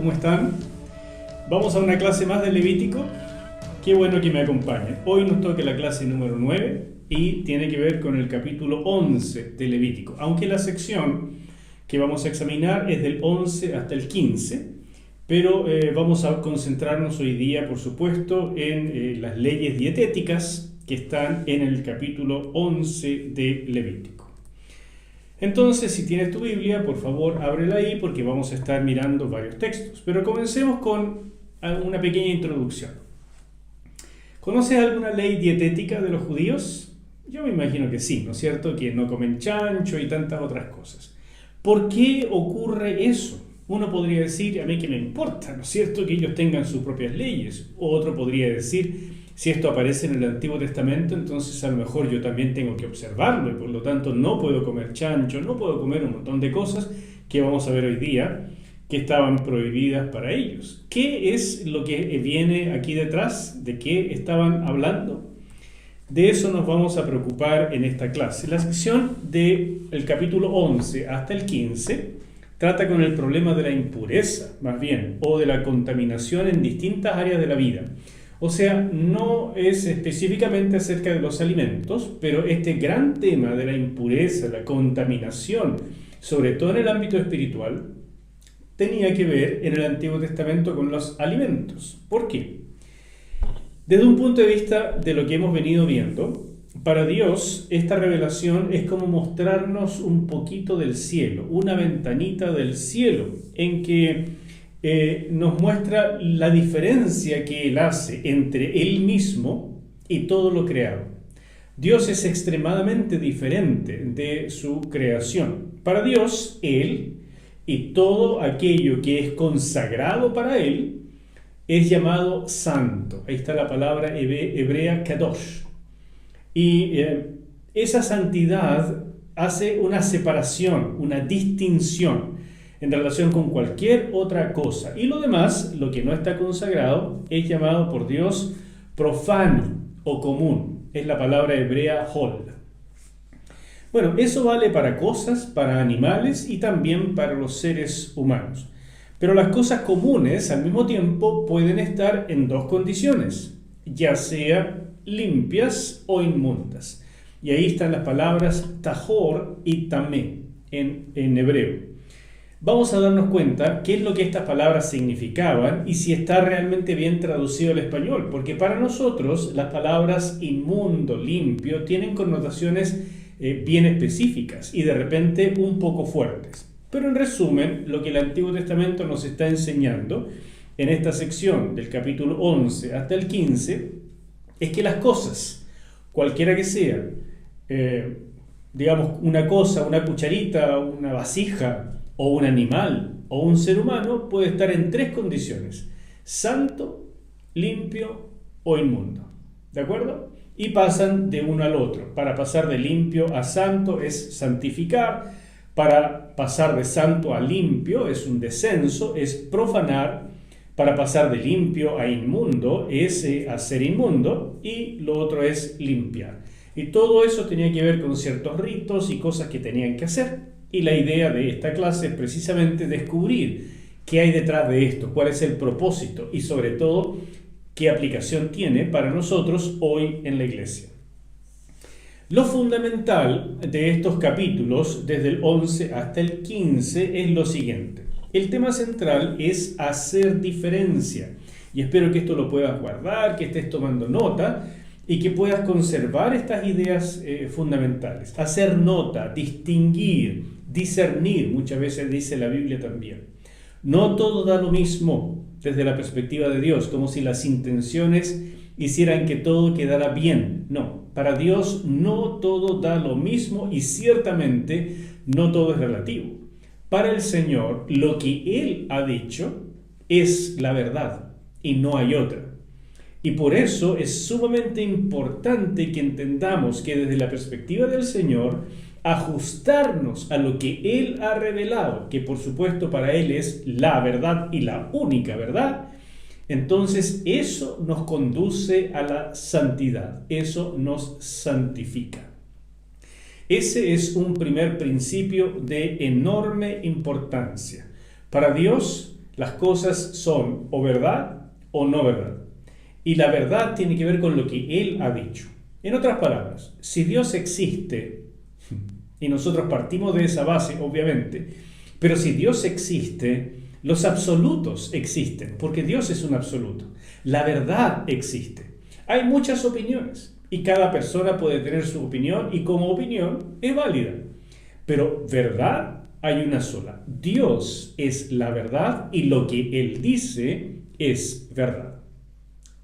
¿cómo están? Vamos a una clase más de Levítico. Qué bueno que me acompañen. Hoy nos toca la clase número 9 y tiene que ver con el capítulo 11 de Levítico, aunque la sección que vamos a examinar es del 11 hasta el 15, pero vamos a concentrarnos hoy día, por supuesto, en las leyes dietéticas que están en el capítulo 11 de Levítico. Entonces, si tienes tu Biblia, por favor, ábrela ahí porque vamos a estar mirando varios textos. Pero comencemos con una pequeña introducción. ¿Conoces alguna ley dietética de los judíos? Yo me imagino que sí, ¿no es cierto? Que no comen chancho y tantas otras cosas. ¿Por qué ocurre eso? Uno podría decir, a mí que me importa, ¿no es cierto?, que ellos tengan sus propias leyes. Otro podría decir, si esto aparece en el Antiguo Testamento, entonces a lo mejor yo también tengo que observarlo y por lo tanto no puedo comer chancho, no puedo comer un montón de cosas que vamos a ver hoy día que estaban prohibidas para ellos. ¿Qué es lo que viene aquí detrás? ¿De qué estaban hablando? De eso nos vamos a preocupar en esta clase. La sección del capítulo 11 hasta el 15 trata con el problema de la impureza, más bien, o de la contaminación en distintas áreas de la vida. O sea, no es específicamente acerca de los alimentos, pero este gran tema de la impureza, la contaminación, sobre todo en el ámbito espiritual, tenía que ver en el Antiguo Testamento con los alimentos. ¿Por qué? Desde un punto de vista de lo que hemos venido viendo, para Dios esta revelación es como mostrarnos un poquito del cielo, una ventanita del cielo, en que nos muestra la diferencia que Él hace entre Él mismo y todo lo creado. Dios es extremadamente diferente de su creación. Para Dios, Él y todo aquello que es consagrado para Él es llamado santo. Ahí está la palabra hebrea kadosh. Y esa santidad hace una separación, una distinción en relación con cualquier otra cosa. Y lo demás, lo que no está consagrado, es llamado por Dios profano o común. Es la palabra hebrea hol. Bueno, eso vale para cosas, para animales y también para los seres humanos. Pero las cosas comunes al mismo tiempo pueden estar en dos condiciones, ya sea limpias o inmundas. Y ahí están las palabras tahor y tamé en hebreo. Vamos a darnos cuenta qué es lo que estas palabras significaban y si está realmente bien traducido al español, porque para nosotros las palabras inmundo, limpio, tienen connotaciones bien específicas y de repente un poco fuertes. Pero en resumen, lo que el Antiguo Testamento nos está enseñando en esta sección del capítulo 11 hasta el 15 es que las cosas, cualquiera que sea, digamos una cosa, una cucharita, una vasija, o un animal, o un ser humano, puede estar en tres condiciones: santo, limpio o inmundo. ¿De acuerdo? Y pasan de uno al otro. Para pasar de limpio a santo es santificar. Para pasar de santo a limpio es un descenso, es profanar. Para pasar de limpio a inmundo es hacer inmundo. Y lo otro es limpiar. Y todo eso tenía que ver con ciertos ritos y cosas que tenían que hacer. Y la idea de esta clase es precisamente descubrir qué hay detrás de esto, cuál es el propósito y sobre todo qué aplicación tiene para nosotros hoy en la iglesia. Lo fundamental de estos capítulos, desde el 11 hasta el 15, es lo siguiente. El tema central es hacer diferencia. Y espero que esto lo puedas guardar, que estés tomando nota y que puedas conservar estas ideas fundamentales. Hacer nota, distinguir, discernir, muchas veces dice la Biblia también. No todo da lo mismo desde la perspectiva de Dios, como si las intenciones hicieran que todo quedara bien. No, para Dios no todo da lo mismo y ciertamente no todo es relativo. Para el Señor, lo que Él ha dicho es la verdad y no hay otra. Y por eso es sumamente importante que entendamos que desde la perspectiva del Señor, ajustarnos a lo que Él ha revelado, que por supuesto para Él es la verdad y la única verdad, entonces eso nos conduce a la santidad, eso nos santifica. Ese es un primer principio de enorme importancia. Para Dios, Las cosas son o verdad o no verdad. Y la verdad tiene que ver con lo que Él ha dicho. En otras palabras, si Dios existe, y nosotros partimos de esa base, obviamente, pero si Dios existe, los absolutos existen, porque Dios es un absoluto. La verdad existe. Hay muchas opiniones, y cada persona puede tener su opinión, y como opinión es válida. Pero verdad hay una sola. Dios es la verdad, y lo que Él dice es verdad.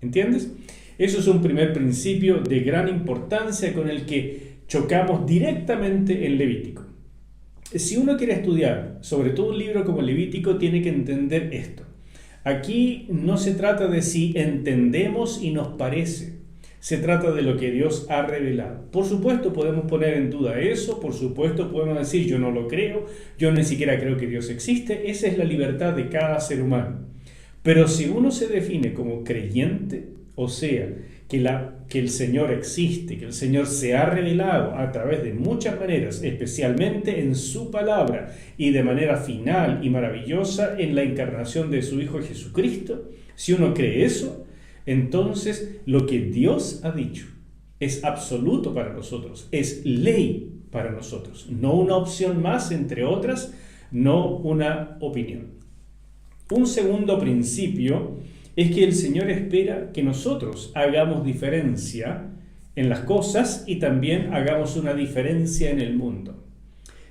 ¿Entiendes? Eso es un primer principio de gran importancia con el que chocamos directamente en Levítico. Si uno quiere estudiar, sobre todo un libro como Levítico, tiene que entender esto. Aquí no se trata de si entendemos y nos parece. Se trata de lo que Dios ha revelado. Por supuesto podemos poner en duda eso, por supuesto podemos decir yo no lo creo, yo ni siquiera creo que Dios existe. Esa es la libertad de cada ser humano. Pero si uno se define como creyente, o sea, que el Señor existe, que el Señor se ha revelado a través de muchas maneras, especialmente en su palabra y de manera final y maravillosa en la encarnación de su Hijo Jesucristo, si uno cree eso, entonces lo que Dios ha dicho es absoluto para nosotros, es ley para nosotros, no una opción más entre otras, no una opinión. Un segundo principio es que el Señor espera que nosotros hagamos diferencia en las cosas y también hagamos una diferencia en el mundo.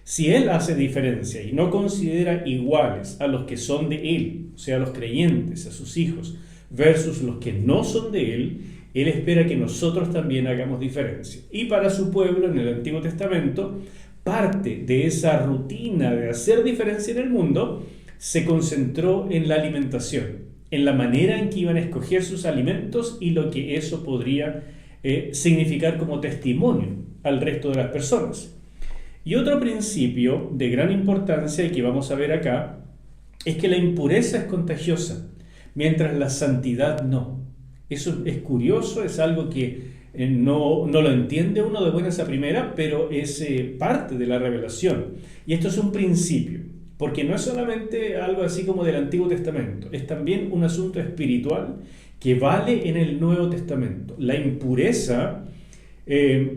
Si Él hace diferencia y no considera iguales a los que son de Él, o sea, a los creyentes, a sus hijos, versus los que no son de Él, Él espera que nosotros también hagamos diferencia. Y para su pueblo en el Antiguo Testamento, parte de esa rutina de hacer diferencia en el mundo se concentró en la alimentación, en la manera en que iban a escoger sus alimentos y lo que eso podría significar como testimonio al resto de las personas. Y otro principio de gran importancia y que vamos a ver acá es que la impureza es contagiosa, mientras la santidad no. Eso es curioso, es algo que no lo entiende uno de buenas a primera, pero es parte de la revelación. Y esto es un principio. Porque no es solamente algo así como del Antiguo Testamento, es también un asunto espiritual que vale en el Nuevo Testamento. La impureza,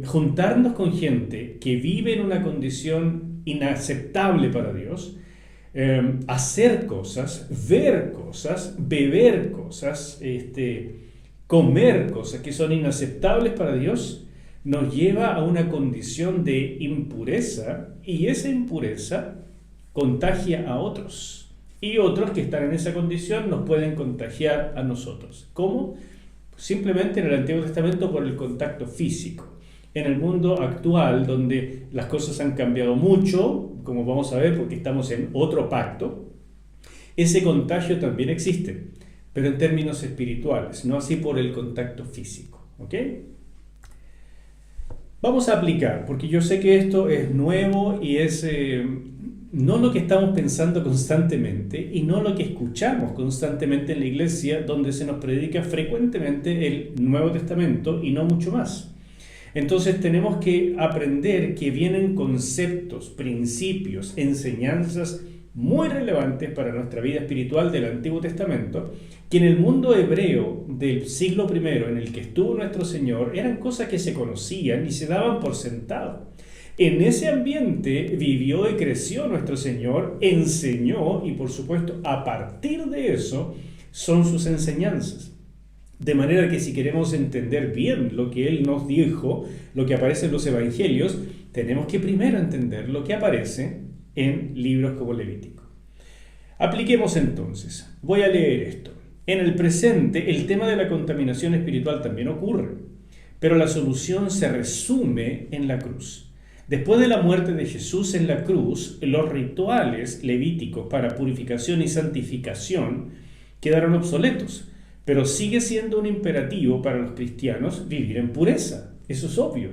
juntarnos con gente que vive en una condición inaceptable para Dios, hacer cosas, ver cosas, beber cosas, comer cosas que son inaceptables para Dios, nos lleva a una condición de impureza, y esa impureza contagia a otros, y otros que están en esa condición nos pueden contagiar a nosotros. ¿Cómo? Simplemente en el Antiguo Testamento por el contacto físico. En el mundo actual, donde las cosas han cambiado mucho, como vamos a ver porque estamos en otro pacto, ese contagio también existe, pero en términos espirituales, no así por el contacto físico. ¿Ok? Vamos a aplicar, porque yo sé que esto es nuevo y es no lo que estamos pensando constantemente y no lo que escuchamos constantemente en la iglesia, donde se nos predica frecuentemente el Nuevo Testamento y no mucho más. Entonces tenemos que aprender que vienen conceptos, principios, enseñanzas muy relevantes para nuestra vida espiritual del Antiguo Testamento, que en el mundo hebreo del siglo I en el que estuvo nuestro Señor eran cosas que se conocían y se daban por sentado. En ese ambiente vivió y creció nuestro Señor, enseñó y por supuesto a partir de eso son sus enseñanzas. De manera que si queremos entender bien lo que Él nos dijo, lo que aparece en los Evangelios, tenemos que primero entender lo que aparece en libros como Levítico. Apliquemos entonces. Voy a leer esto. En el presente, el tema de la contaminación espiritual también ocurre, pero la solución se resume en la cruz. Después de la muerte de Jesús en la cruz, los rituales levíticos para purificación y santificación quedaron obsoletos, pero sigue siendo un imperativo para los cristianos vivir en pureza. Eso es obvio.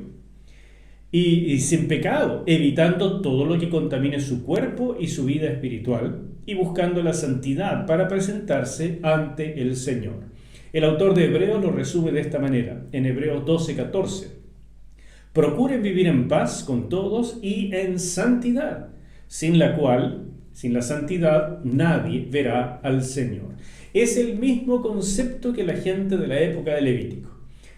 Y sin pecado, evitando todo lo que contamine su cuerpo y su vida espiritual, y buscando la santidad para presentarse ante el Señor. El autor de Hebreos lo resume de esta manera, en Hebreos 12:14. Procuren vivir en paz con todos y en santidad, sin la cual Sin la santidad nadie verá al Señor. Es el mismo concepto que la gente de la época de Levítico.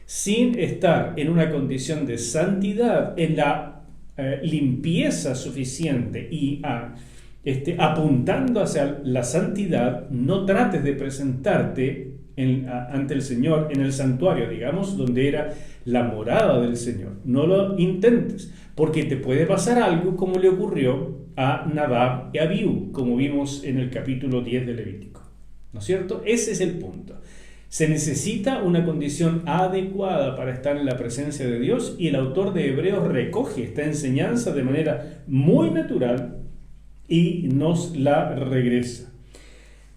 Sin estar en una condición de santidad, en la limpieza suficiente y apuntando hacia la santidad, no trates de presentarte ante el Señor en el santuario, digamos, donde era la morada del Señor. No lo intentes, porque te puede pasar algo como le ocurrió a Nadab y Abiú, como vimos en el capítulo 10 de Levítico. ¿No es cierto? Ese es el punto. Se necesita una condición adecuada para estar en la presencia de Dios, y el autor de Hebreos recoge esta enseñanza de manera muy natural y nos la regresa.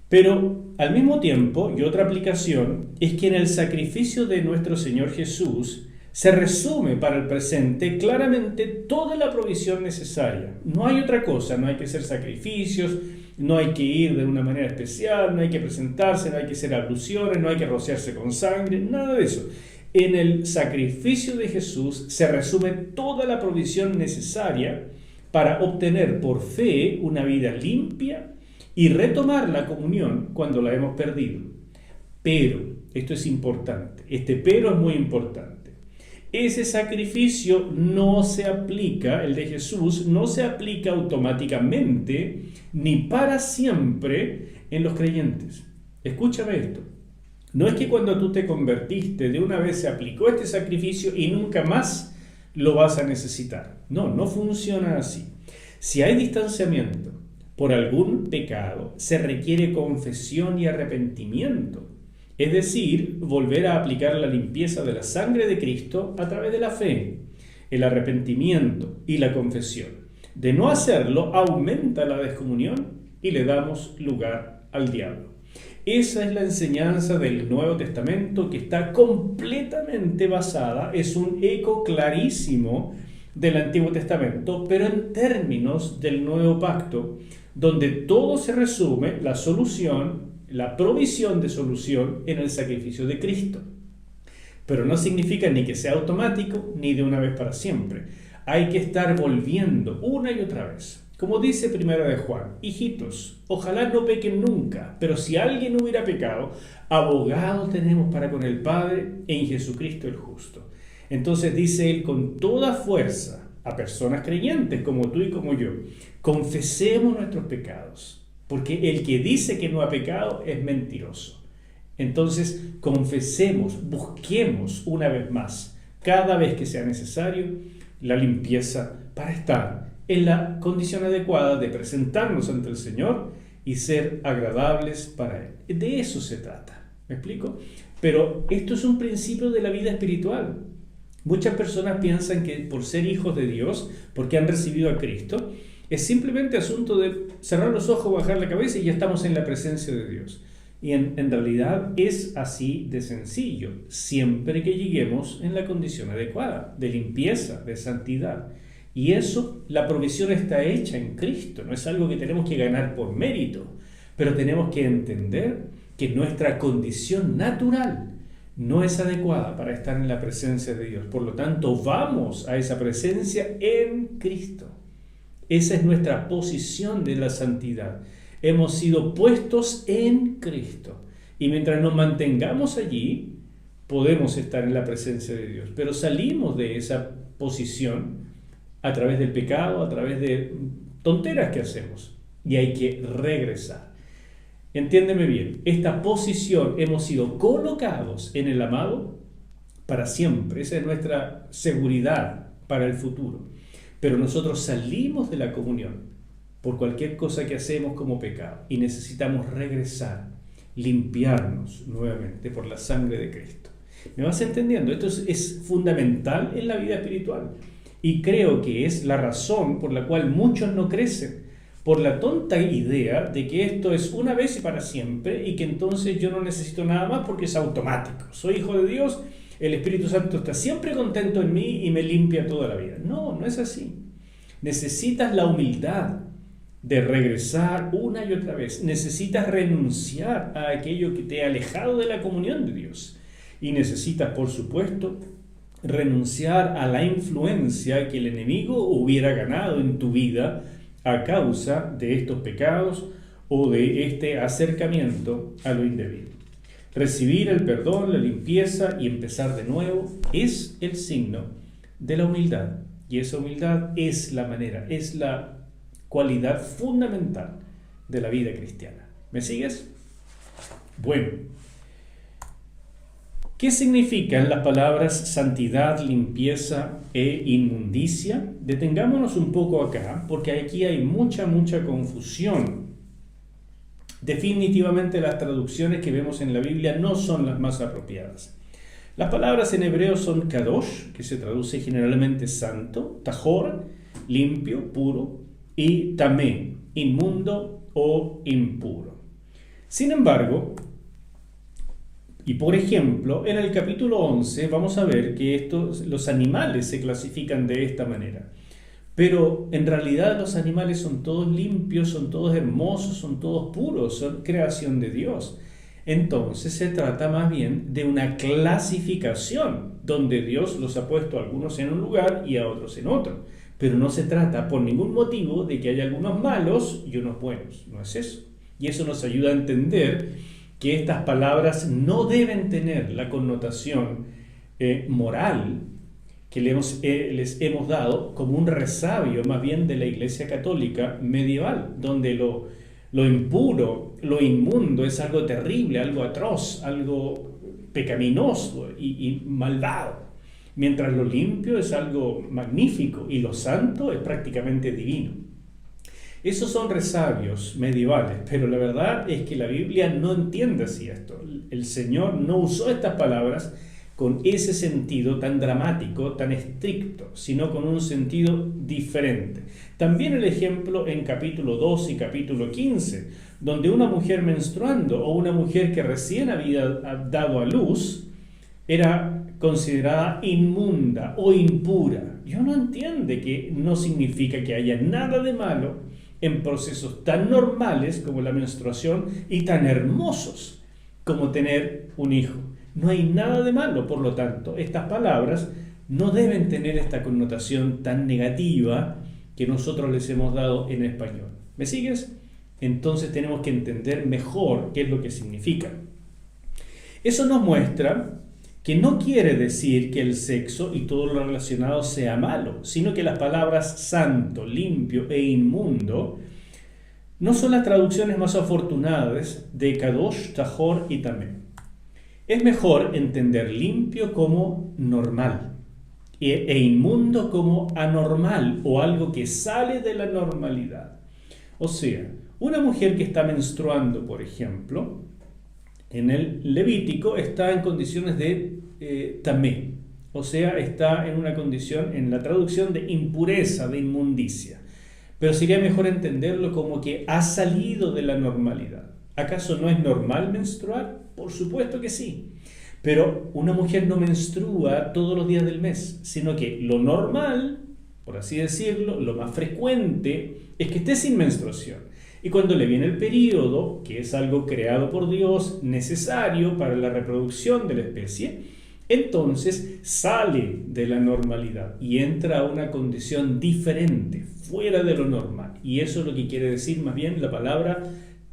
Pero al mismo tiempo, y otra aplicación, es que en el sacrificio de nuestro Señor Jesús se resume para el presente claramente toda la provisión necesaria. No hay otra cosa, no hay que hacer sacrificios, no hay que ir de una manera especial, no hay que presentarse, no hay que hacer abluciones, no hay que rociarse con sangre, nada de eso. En el sacrificio de Jesús se resume toda la provisión necesaria para obtener por fe una vida limpia y retomar la comunión cuando la hemos perdido. Pero, esto es importante, este pero es muy importante. Ese sacrificio no se aplica, el de Jesús, no se aplica automáticamente ni para siempre en los creyentes. Escúchame esto. No es que cuando tú te convertiste de una vez se aplicó este sacrificio y nunca más lo vas a necesitar. No, no funciona así. Si hay distanciamiento por algún pecado, se requiere confesión y arrepentimiento. Es decir, volver a aplicar la limpieza de la sangre de Cristo a través de la fe, el arrepentimiento y la confesión. De no hacerlo, aumenta la descomunión y le damos lugar al diablo. Esa es la enseñanza del Nuevo Testamento, que está completamente basada, es un eco clarísimo del Antiguo Testamento, pero en términos del Nuevo Pacto, donde todo se resume, la solución, la provisión de solución en el sacrificio de Cristo. Pero no significa ni que sea automático, ni de una vez para siempre. Hay que estar volviendo una y otra vez. Como dice Primera de Juan, hijitos, ojalá no pequen nunca, pero si alguien hubiera pecado, abogado tenemos para con el Padre en Jesucristo el justo. Entonces dice él con toda fuerza a personas creyentes como tú y como yo, confesemos nuestros pecados. Porque el que dice que no ha pecado es mentiroso. Entonces, confesemos, busquemos una vez más, cada vez que sea necesario, la limpieza para estar en la condición adecuada de presentarnos ante el Señor y ser agradables para Él. De eso se trata. ¿Me explico? Pero esto es un principio de la vida espiritual. Muchas personas piensan que por ser hijos de Dios, porque han recibido a Cristo, es simplemente asunto de cerrar los ojos, bajar la cabeza y ya estamos en la presencia de Dios. Y en realidad es así de sencillo, siempre que lleguemos en la condición adecuada, de limpieza, de santidad. Y eso, la provisión está hecha en Cristo, no es algo que tenemos que ganar por mérito, pero tenemos que entender que nuestra condición natural no es adecuada para estar en la presencia de Dios. Por lo tanto, vamos a esa presencia en Cristo. Esa es nuestra posición de la santidad. Hemos sido puestos en Cristo. Y mientras nos mantengamos allí, podemos estar en la presencia de Dios. Pero salimos de esa posición a través del pecado, a través de tonteras que hacemos. Y hay que regresar. Entiéndeme bien, esta posición hemos sido colocados en el amado para siempre. Esa es nuestra seguridad para el futuro. Pero nosotros salimos de la comunión por cualquier cosa que hacemos como pecado y necesitamos regresar, limpiarnos nuevamente por la sangre de Cristo. ¿Me vas entendiendo? Esto es fundamental en la vida espiritual y creo que es la razón por la cual muchos no crecen, por la tonta idea de que esto es una vez y para siempre y que entonces yo no necesito nada más porque es automático. Soy hijo de Dios, el Espíritu Santo está siempre contento en mí y me limpia toda la vida. No, no es así. Necesitas la humildad de regresar una y otra vez. Necesitas renunciar a aquello que te ha alejado de la comunión de Dios. Y necesitas, por supuesto, renunciar a la influencia que el enemigo hubiera ganado en tu vida a causa de estos pecados o de este acercamiento a lo indebido. Recibir el perdón, la limpieza y empezar de nuevo es el signo de la humildad. Y esa humildad es la manera, es la cualidad fundamental de la vida cristiana. ¿Me sigues? Bueno, ¿qué significan las palabras santidad, limpieza e inmundicia? Detengámonos un poco acá, porque aquí hay mucha confusión. Definitivamente las traducciones que vemos en la Biblia no son las más apropiadas. Las palabras en hebreo son kadosh, que se traduce generalmente santo, tahor, limpio, puro, y tamé, inmundo o impuro. Sin embargo, y por ejemplo, en el capítulo 11 vamos a ver que los animales se clasifican de esta manera. Pero en realidad los animales son todos limpios, son todos hermosos, son todos puros, son creación de Dios. Entonces se trata más bien de una clasificación, donde Dios los ha puesto a algunos en un lugar y a otros en otro. Pero no se trata por ningún motivo de que haya algunos malos y unos buenos. No es eso. Y eso nos ayuda a entender que estas palabras no deben tener la connotación moral que les hemos dado como un resabio más bien de la Iglesia Católica medieval, donde lo impuro, lo inmundo es algo terrible, algo atroz, algo pecaminoso y malvado, mientras lo limpio es algo magnífico y lo santo es prácticamente divino. Esos son resabios medievales, pero la verdad es que la Biblia no entiende así esto. El Señor no usó estas palabras con ese sentido tan dramático, tan estricto, sino con un sentido diferente. También el ejemplo en capítulo 2 y capítulo 15, donde una mujer menstruando o una mujer que recién había dado a luz era considerada inmunda o impura. Y uno entiende que no significa que haya nada de malo en procesos tan normales como la menstruación y tan hermosos como tener un hijo. No hay nada de malo, por lo tanto, estas palabras no deben tener esta connotación tan negativa que nosotros les hemos dado en español. ¿Me sigues? Entonces tenemos que entender mejor qué es lo que significa. Eso nos muestra que no quiere decir que el sexo y todo lo relacionado sea malo, sino que las palabras santo, limpio e inmundo no son las traducciones más afortunadas de kadosh, tahor y tamé. Es mejor entender limpio como normal e inmundo como anormal o algo que sale de la normalidad. O sea, una mujer que está menstruando, por ejemplo, en el Levítico está en condiciones de tamé, o sea, está en una condición, en la traducción, de impureza, de inmundicia. Pero sería mejor entenderlo como que ha salido de la normalidad. ¿Acaso no es normal menstruar? Por supuesto que sí. Pero una mujer no menstrua todos los días del mes, sino que lo normal, por así decirlo, lo más frecuente, es que esté sin menstruación. Y cuando le viene el periodo, que es algo creado por Dios, necesario para la reproducción de la especie, entonces sale de la normalidad y entra a una condición diferente, fuera de lo normal. Y eso es lo que quiere decir más bien la palabra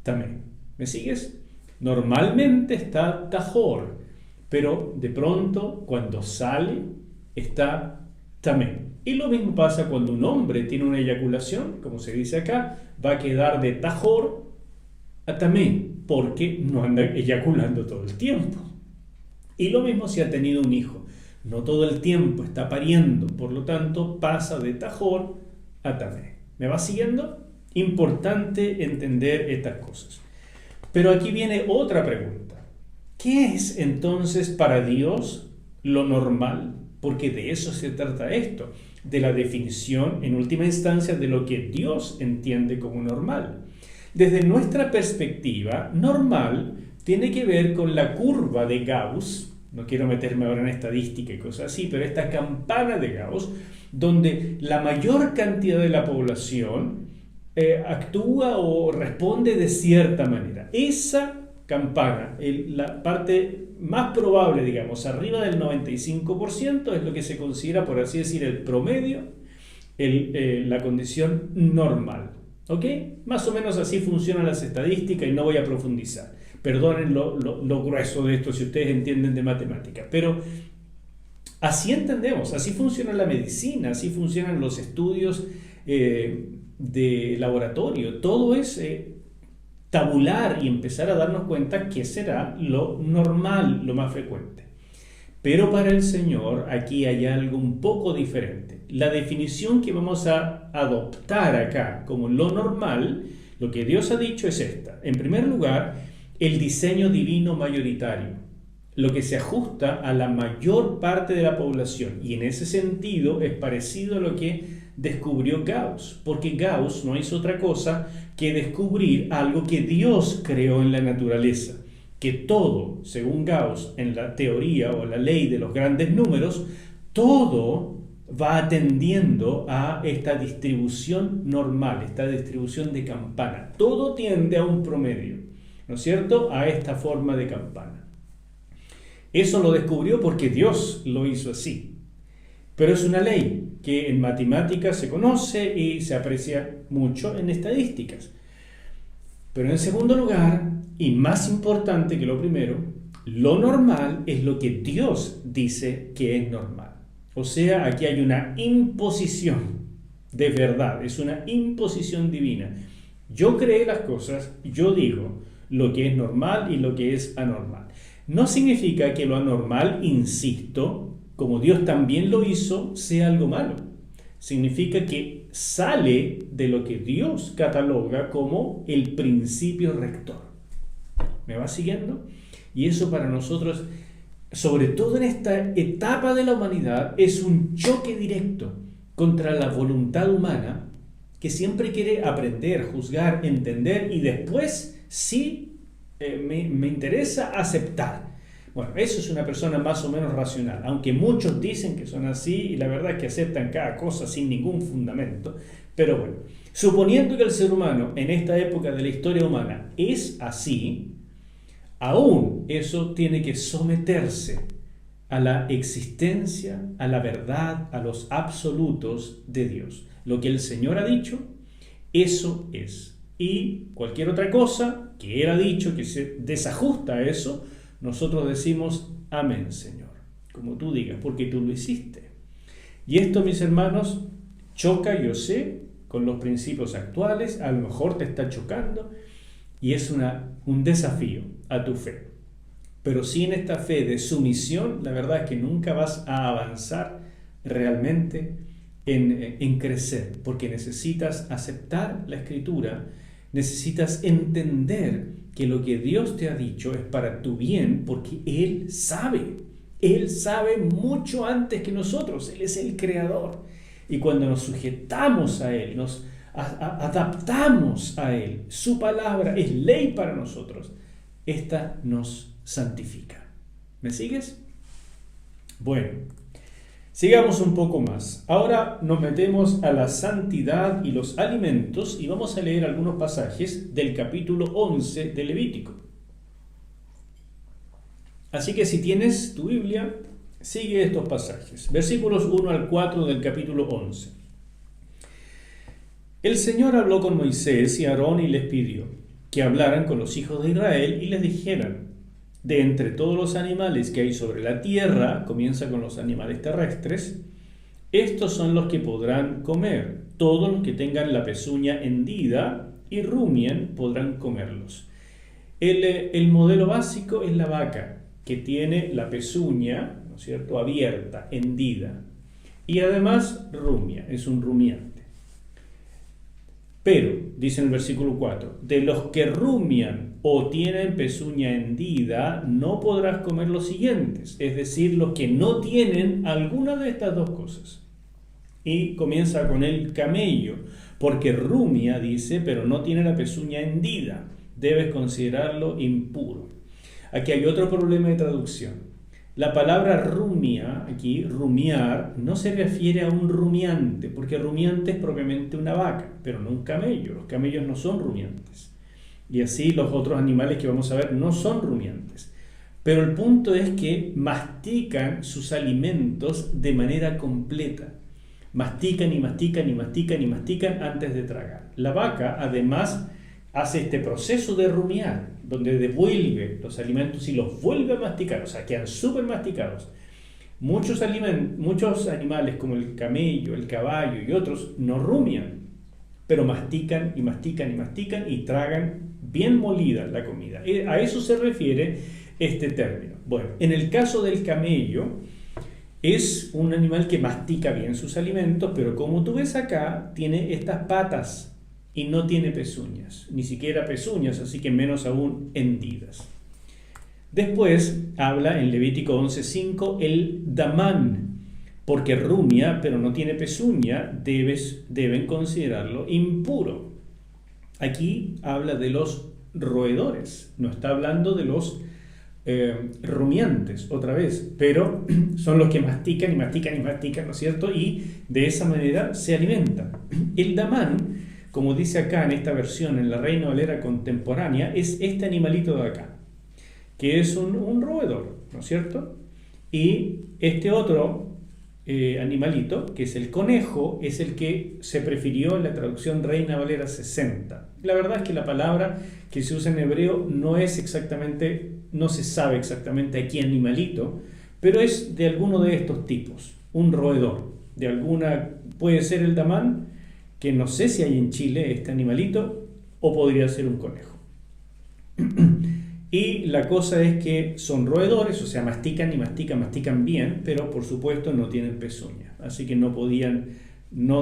tamé. ¿Me sigues? Normalmente está tahor, pero de pronto cuando sale está tamé. Y lo mismo pasa cuando un hombre tiene una eyaculación, como se dice acá, va a quedar de tahor a tamé, porque no anda eyaculando todo el tiempo. Y lo mismo si ha tenido un hijo, no todo el tiempo está pariendo, por lo tanto pasa de tahor a tamé. ¿Me va siguiendo? Importante entender estas cosas. Pero aquí viene otra pregunta. ¿Qué es entonces para Dios lo normal? Porque de eso se trata esto, de la definición en última instancia de lo que Dios entiende como normal. Desde nuestra perspectiva, normal tiene que ver con la curva de Gauss, no quiero meterme ahora en estadística y cosas así, pero esta campana de Gauss, donde la mayor cantidad de la población actúa o responde de cierta manera. Esa campana, la parte más probable, digamos, arriba del 95%, es lo que se considera, por así decir, el promedio, la condición normal. ¿Ok? Más o menos así funcionan las estadísticas y no voy a profundizar. Perdonen lo grueso de esto si ustedes entienden de matemática, pero así entendemos, así funciona la medicina, así funcionan los estudios de laboratorio. Todo es tabular y empezar a darnos cuenta qué será lo normal, lo más frecuente. Pero para el Señor aquí hay algo un poco diferente. La definición que vamos a adoptar acá como lo normal, lo que Dios ha dicho es esta. En primer lugar, el diseño divino mayoritario, lo que se ajusta a la mayor parte de la población. Y en ese sentido es parecido a lo que descubrió Gauss, porque Gauss no hizo otra cosa que descubrir algo que Dios creó en la naturaleza. Que todo, según Gauss, en la teoría o la ley de los grandes números, todo va atendiendo a esta distribución normal, esta distribución de campana. Todo tiende a un promedio, ¿no es cierto?, a esta forma de campana. Eso lo descubrió porque Dios lo hizo así. Pero es una ley que en matemáticas se conoce y se aprecia mucho en estadísticas. Pero en segundo lugar, y más importante que lo primero, lo normal es lo que Dios dice que es normal. O sea, aquí hay una imposición de verdad, es una imposición divina. Yo creé las cosas, yo digo lo que es normal y lo que es anormal. No significa que lo anormal, insisto, como Dios también lo hizo, sea algo malo. Significa que sale de lo que Dios cataloga como el principio rector. ¿Me va siguiendo? Y eso para nosotros, sobre todo en esta etapa de la humanidad, es un choque directo contra la voluntad humana que siempre quiere aprender, juzgar, entender y después sí me interesa aceptar. Bueno, eso es una persona más o menos racional, aunque muchos dicen que son así y la verdad es que aceptan cada cosa sin ningún fundamento. Pero bueno, suponiendo que el ser humano en esta época de la historia humana es así, aún eso tiene que someterse a la existencia, a la verdad, a los absolutos de Dios. Lo que el Señor ha dicho, eso es. Y cualquier otra cosa que Él ha dicho que se desajusta a eso, nosotros decimos, amén, Señor, como tú digas, porque tú lo hiciste. Y esto, mis hermanos, choca, yo sé, con los principios actuales, a lo mejor te está chocando, y es un desafío a tu fe. Pero sin esta fe de sumisión, la verdad es que nunca vas a avanzar realmente en crecer, porque necesitas aceptar la Escritura, necesitas entender que lo que Dios te ha dicho es para tu bien, porque Él sabe mucho antes que nosotros, Él es el Creador. Y cuando nos sujetamos a Él, nos adaptamos a Él, su palabra es ley para nosotros, esta nos santifica. ¿Me sigues? Bueno, sigamos un poco más. Ahora nos metemos a la santidad y los alimentos y vamos a leer algunos pasajes del capítulo 11 de Levítico. Así que si tienes tu Biblia, sigue estos pasajes. Versículos 1 al 4 del capítulo 11. El Señor habló con Moisés y Aarón y les pidió que hablaran con los hijos de Israel y les dijeran: de entre todos los animales que hay sobre la tierra, comienza con los animales terrestres, estos son los que podrán comer. Todos los que tengan la pezuña hendida y rumien podrán comerlos. El modelo básico es la vaca, que tiene la pezuña, ¿no es cierto?, abierta, hendida. Y además rumia, es un rumiante. Pero, dice en el versículo 4, de los que rumian o tienen pezuña hendida, no podrás comer los siguientes, es decir, los que no tienen alguna de estas dos cosas. Y comienza con el camello, porque rumia, dice, pero no tiene la pezuña hendida, debes considerarlo impuro. Aquí hay otro problema de traducción. La palabra rumia, aquí, rumiar, no se refiere a un rumiante, porque rumiante es propiamente una vaca, pero no un camello. Los camellos no son rumiantes. Y así los otros animales que vamos a ver no son rumiantes. Pero el punto es que mastican sus alimentos de manera completa. Mastican y mastican y mastican y mastican antes de tragar. La vaca, además, hace este proceso de rumiar, donde devuelve los alimentos y los vuelve a masticar, o sea, quedan súper masticados. Muchos animales, como el camello, el caballo y otros, no rumian, pero mastican y mastican y mastican y tragan bien molida la comida. A eso se refiere este término. Bueno, en el caso del camello, es un animal que mastica bien sus alimentos, pero como tú ves acá, tiene estas patas y no tiene pezuñas, ni siquiera pezuñas, así que menos aún hendidas. Después habla en Levítico 11:5 el damán, porque rumia, pero no tiene pezuña, deben considerarlo impuro. Aquí habla de los roedores, no está hablando de los rumiantes otra vez, pero son los que mastican y mastican y mastican, ¿no es cierto? Y de esa manera se alimentan. El damán, como dice acá en esta versión, en la Reina Valera contemporánea, es este animalito de acá, que es un roedor, ¿no es cierto? Y este otro animalito, que es el conejo, es el que se prefirió en la traducción Reina Valera 60. La verdad es que la palabra que se usa en hebreo no se sabe exactamente a qué animalito, pero es de alguno de estos tipos, un roedor. Puede ser el damán, que no sé si hay en Chile este animalito, o podría ser un conejo. Y la cosa es que son roedores, o sea, mastican y mastican bien, pero por supuesto no tienen pezuña. Así que no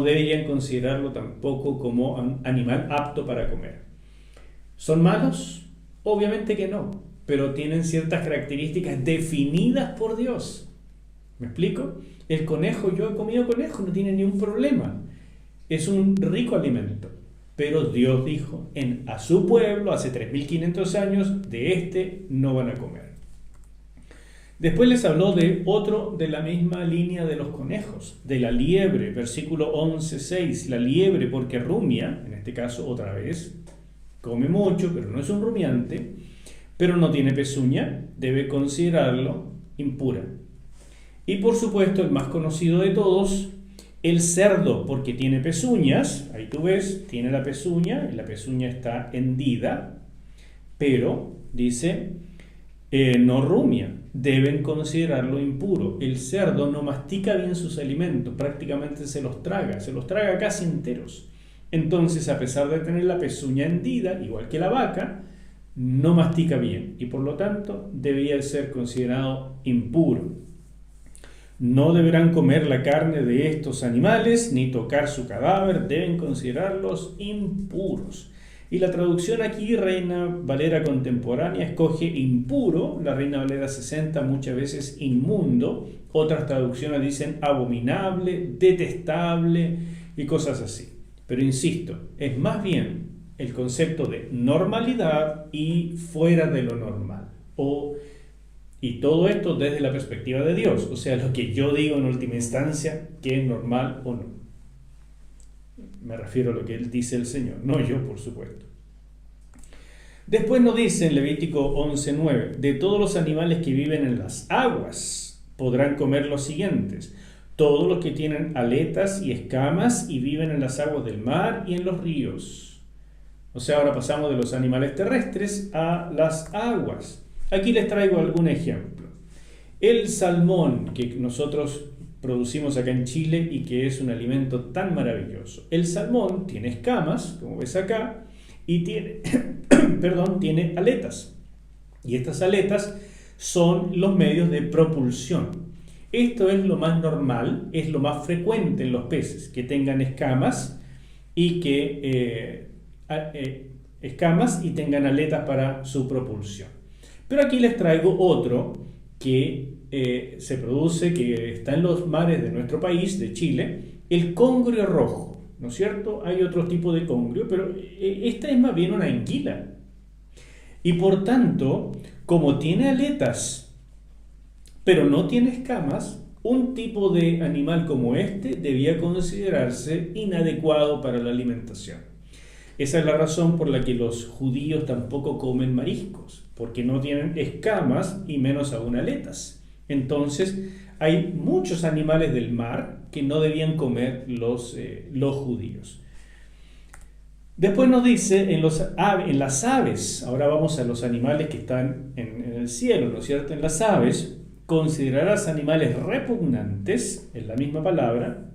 deberían considerarlo tampoco como animal apto para comer. ¿Son malos? Obviamente que no, pero tienen ciertas características definidas por Dios. ¿Me explico? El conejo, yo he comido conejo, no tiene ningún problema. Es un rico alimento. Pero Dios dijo a su pueblo hace 3.500 años, de este no van a comer. Después les habló de otro de la misma línea de los conejos, de la liebre, versículo 11:6. La liebre, porque rumia, en este caso otra vez, come mucho, pero no es un rumiante, pero no tiene pezuña, debe considerarlo impura. Y por supuesto, el más conocido de todos, el cerdo, porque tiene pezuñas, ahí tú ves, tiene la pezuña, y la pezuña está hendida, pero, dice, no rumia, deben considerarlo impuro. El cerdo no mastica bien sus alimentos, prácticamente se los traga casi enteros. Entonces, a pesar de tener la pezuña hendida, igual que la vaca, no mastica bien, y por lo tanto, debía ser considerado impuro. No deberán comer la carne de estos animales, ni tocar su cadáver, deben considerarlos impuros. Y la traducción aquí, Reina Valera contemporánea, escoge impuro, la Reina Valera 60 muchas veces inmundo, otras traducciones dicen abominable, detestable y cosas así. Pero insisto, es más bien el concepto de normalidad y fuera de lo normal, y todo esto desde la perspectiva de Dios, o sea, lo que yo digo en última instancia, que es normal o no. Me refiero a lo que dice el Señor, no yo, por supuesto. Después nos dice en Levítico 11:9, de todos los animales que viven en las aguas podrán comer los siguientes: todos los que tienen aletas y escamas y viven en las aguas del mar y en los ríos. O sea, ahora pasamos de los animales terrestres a las aguas. Aquí les traigo algún ejemplo. El salmón que nosotros producimos acá en Chile y que es un alimento tan maravilloso. El salmón tiene escamas, como ves acá, y tiene aletas. Y estas aletas son los medios de propulsión. Esto es lo más normal, es lo más frecuente en los peces, que tengan escamas y tengan aletas para su propulsión. Pero aquí les traigo otro que se produce, que está en los mares de nuestro país, de Chile, el congrio rojo, ¿no es cierto? Hay otro tipo de congrio, pero esta es más bien una anguila. Y por tanto, como tiene aletas, pero no tiene escamas, un tipo de animal como este debía considerarse inadecuado para la alimentación. Esa es la razón por la que los judíos tampoco comen mariscos, porque no tienen escamas y menos aún aletas. Entonces, hay muchos animales del mar que no debían comer los judíos. Después nos dice en las aves, ahora vamos a los animales que están en el cielo, ¿no es cierto? En las aves considerarás animales repugnantes, es la misma palabra,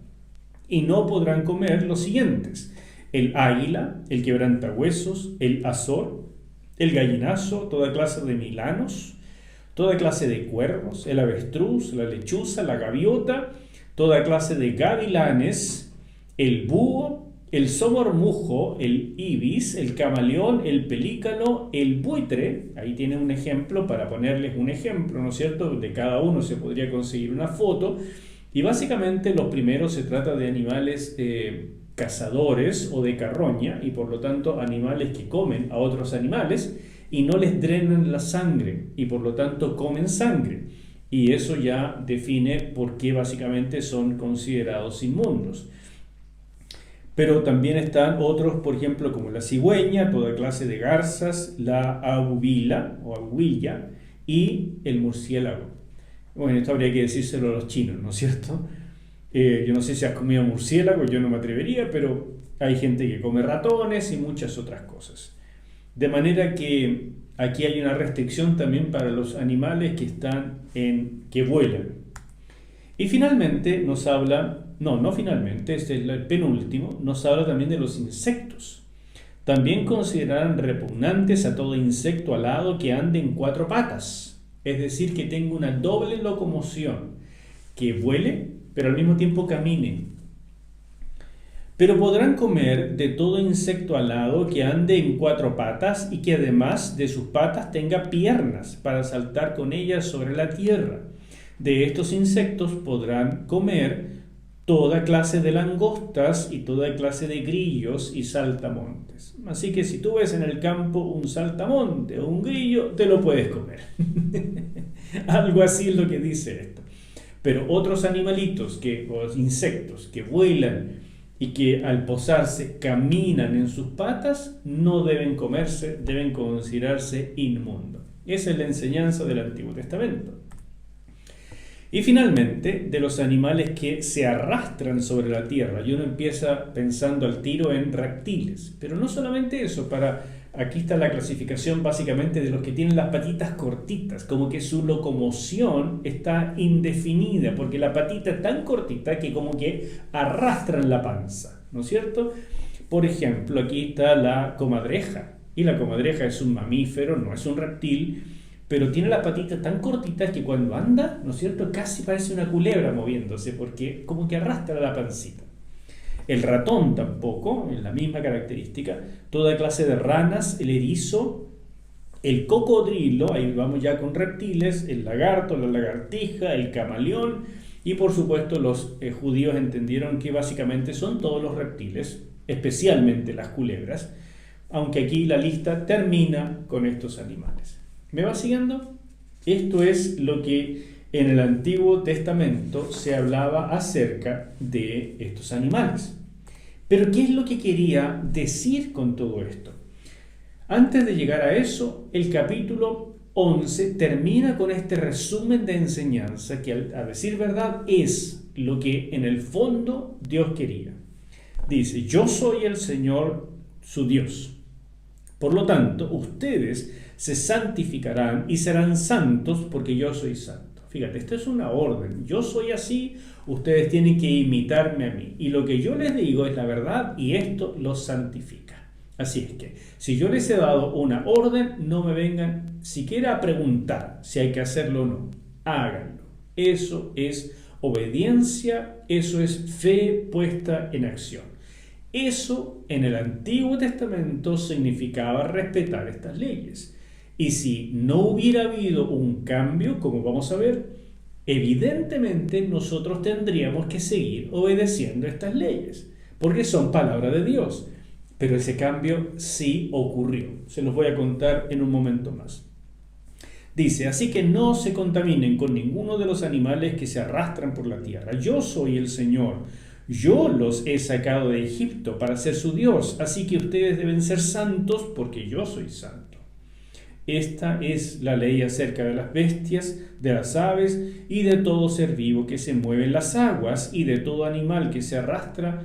y no podrán comer los siguientes: el águila, el quebrantahuesos, el azor, el gallinazo, toda clase de milanos, toda clase de cuervos, el avestruz, la lechuza, la gaviota, toda clase de gavilanes, el búho, el somormujo, el ibis, el camaleón, el pelícano, el buitre. Ahí tiene un ejemplo para ponerles un ejemplo, ¿no es cierto? De cada uno se podría conseguir una foto. Y básicamente los primeros se trata de animales cazadores o de carroña, y por lo tanto animales que comen a otros animales y no les drenan la sangre, y por lo tanto comen sangre. Y eso ya define por qué básicamente son considerados inmundos. Pero también están otros, por ejemplo, como la cigüeña, toda clase de garzas, la aubila o aguilla y el murciélago. Bueno, esto habría que decírselo a los chinos, ¿no es cierto? Yo no sé si has comido murciélago, yo no me atrevería, pero hay gente que come ratones y muchas otras cosas. De manera que aquí hay una restricción también para los animales que vuelan. Y finalmente nos habla, no finalmente, este es el penúltimo, nos habla también de los insectos. También considerarán repugnantes a todo insecto alado que ande en 4 patas, es decir, que tenga una doble locomoción, que vuele, pero al mismo tiempo camine. Pero podrán comer de todo insecto alado que ande en 4 patas y que además de sus patas tenga piernas para saltar con ellas sobre la tierra. De estos insectos podrán comer toda clase de langostas y toda clase de grillos y saltamontes. Así que si tú ves en el campo un saltamonte o un grillo, te lo puedes comer. Algo así es lo que dice esto. Pero otros animalitos, o insectos que vuelan y que al posarse caminan en sus patas, no deben comerse, deben considerarse inmundos. Esa es la enseñanza del Antiguo Testamento. Y finalmente, de los animales que se arrastran sobre la tierra. Y uno empieza pensando al tiro en reptiles. Pero no solamente eso, aquí está la clasificación básicamente de los que tienen las patitas cortitas, como que su locomoción está indefinida, porque la patita es tan cortita que como que arrastran la panza, ¿no es cierto? Por ejemplo, aquí está la comadreja. Y la comadreja es un mamífero, no es un reptil, pero tiene la patita tan cortita que cuando anda, ¿no es cierto?, casi parece una culebra moviéndose, porque como que arrastra la pancita. El ratón tampoco, es la misma característica. Toda clase de ranas, el erizo, el cocodrilo, ahí vamos ya con reptiles, el lagarto, la lagartija, el camaleón, y por supuesto los judíos entendieron que básicamente son todos los reptiles, especialmente las culebras, aunque aquí la lista termina con estos animales. ¿Me va siguiendo? Esto es lo que en el Antiguo Testamento se hablaba acerca de estos animales. Pero ¿qué es lo que quería decir con todo esto? Antes de llegar a eso, el capítulo 11 termina con este resumen de enseñanza que, a decir verdad, es lo que en el fondo Dios quería. Dice: yo soy el Señor su Dios. Por lo tanto, ustedes se santificarán y serán santos porque yo soy santo. Fíjate, esto es una orden. Yo soy así, ustedes tienen que imitarme a mí. Y lo que yo les digo es la verdad y esto los santifica. Así es que, si yo les he dado una orden, no me vengan siquiera a preguntar si hay que hacerlo o no. Háganlo. Eso es obediencia, eso es fe puesta en acción. Eso en el Antiguo Testamento significaba respetar estas leyes. Y si no hubiera habido un cambio, como vamos a ver, evidentemente nosotros tendríamos que seguir obedeciendo estas leyes, porque son palabra de Dios. Pero ese cambio sí ocurrió. Se los voy a contar en un momento más. Dice: así que no se contaminen con ninguno de los animales que se arrastran por la tierra. Yo soy el Señor. Yo los he sacado de Egipto para ser su Dios. Así que ustedes deben ser santos porque yo soy santo. Esta es la ley acerca de las bestias, de las aves y de todo ser vivo que se mueve en las aguas y de todo animal que se arrastra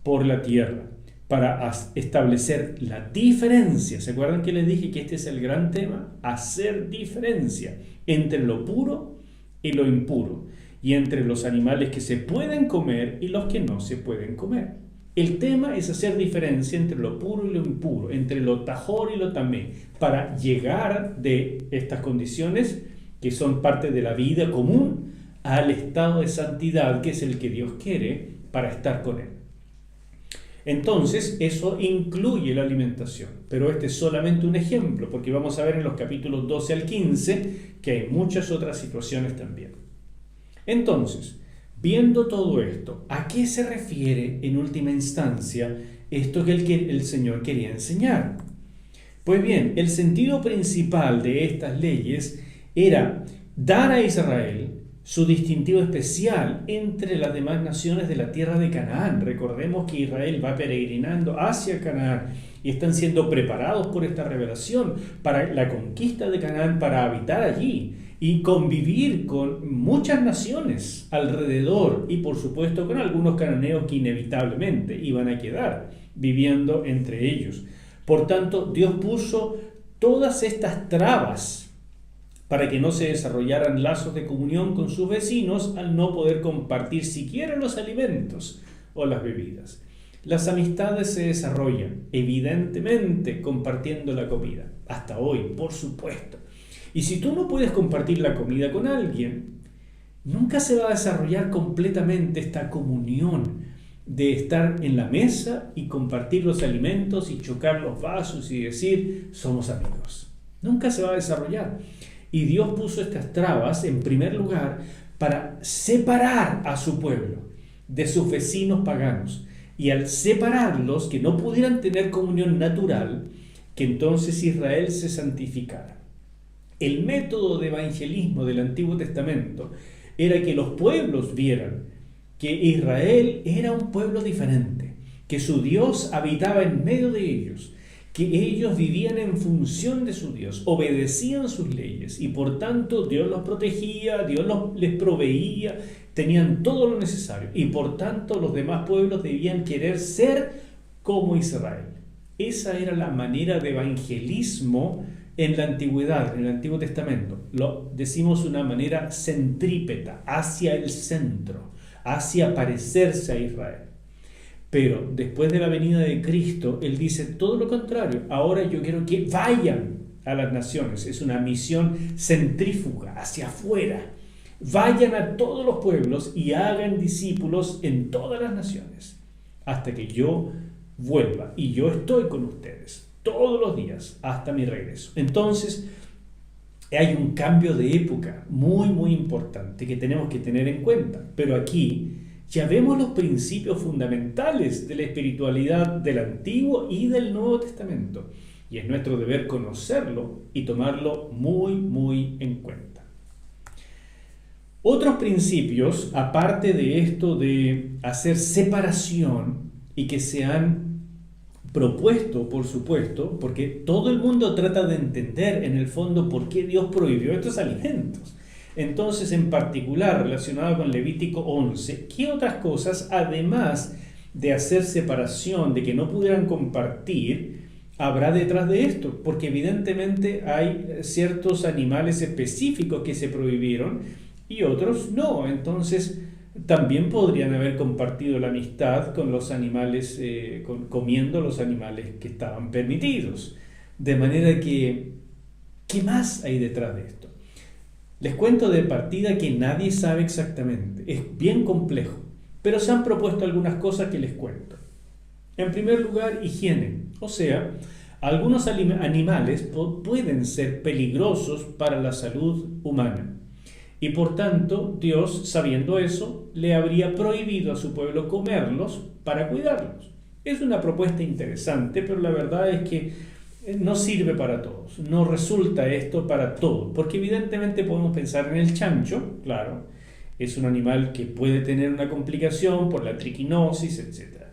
por la tierra, para establecer la diferencia. ¿Se acuerdan que les dije que este es el gran tema? Hacer diferencia entre lo puro y lo impuro, y entre los animales que se pueden comer y los que no se pueden comer. El tema es hacer diferencia entre lo puro y lo impuro, entre lo tajor y lo tamé, para llegar de estas condiciones que son parte de la vida común al estado de santidad que es el que Dios quiere para estar con Él. Entonces, eso incluye la alimentación, pero este es solamente un ejemplo, porque vamos a ver en los capítulos 12 al 15 que hay muchas otras situaciones también. Entonces, viendo todo esto, ¿a qué se refiere en última instancia esto que el Señor quería enseñar? Pues bien, el sentido principal de estas leyes era dar a Israel su distintivo especial entre las demás naciones de la tierra de Canaán. Recordemos que Israel va peregrinando hacia Canaán y están siendo preparados por esta revelación para la conquista de Canaán, para habitar allí y convivir con muchas naciones alrededor y por supuesto con algunos cananeos que inevitablemente iban a quedar viviendo entre ellos. Por tanto, Dios puso todas estas trabas para que no se desarrollaran lazos de comunión con sus vecinos al no poder compartir siquiera los alimentos o las bebidas. Las amistades se desarrollan, evidentemente, compartiendo la comida. Hasta hoy, por supuesto. Y si tú no puedes compartir la comida con alguien, nunca se va a desarrollar completamente esta comunión de estar en la mesa y compartir los alimentos y chocar los vasos y decir, somos amigos. Nunca se va a desarrollar. Y Dios puso estas trabas, en primer lugar, para separar a su pueblo de sus vecinos paganos. Y al separarlos, que no pudieran tener comunión natural, que entonces Israel se santificara. El método de evangelismo del Antiguo Testamento era que los pueblos vieran que Israel era un pueblo diferente, que su Dios habitaba en medio de ellos, que ellos vivían en función de su Dios, obedecían sus leyes y por tanto Dios los protegía, Dios les proveía, tenían todo lo necesario y por tanto los demás pueblos debían querer ser como Israel. Esa era la manera de evangelismo en la antigüedad, en el Antiguo Testamento. Lo decimos de una manera centrípeta, hacia el centro, hacia parecerse a Israel. Pero después de la venida de Cristo, Él dice todo lo contrario. Ahora yo quiero que vayan a las naciones. Es una misión centrífuga, hacia afuera. Vayan a todos los pueblos y hagan discípulos en todas las naciones, hasta que yo vuelva. Y yo estoy con ustedes todos los días hasta mi regreso. Entonces, hay un cambio de época muy, muy importante que tenemos que tener en cuenta. Pero aquí ya vemos los principios fundamentales de la espiritualidad del Antiguo y del Nuevo Testamento. Y es nuestro deber conocerlo y tomarlo muy, muy en cuenta. Otros principios, aparte de esto de hacer separación y que se han propuesto, por supuesto, porque todo el mundo trata de entender en el fondo por qué Dios prohibió estos alimentos. Entonces, en particular, relacionado con Levítico 11, ¿qué otras cosas, además de hacer separación, de que no pudieran compartir, habrá detrás de esto? Porque evidentemente hay ciertos animales específicos que se prohibieron y otros no. Entonces, también podrían haber compartido la amistad con los animales, comiendo los animales que estaban permitidos. De manera que, ¿qué más hay detrás de esto? Les cuento de partida que nadie sabe exactamente, es bien complejo, pero se han propuesto algunas cosas que les cuento. En primer lugar, higiene, o sea, algunos animales pueden ser peligrosos para la salud humana. Y por tanto, Dios, sabiendo eso, le habría prohibido a su pueblo comerlos para cuidarlos. Es una propuesta interesante, pero la verdad es que no sirve para todos, no resulta esto para todos, porque evidentemente podemos pensar en el chancho, claro, es un animal que puede tener una complicación por la triquinosis, etc.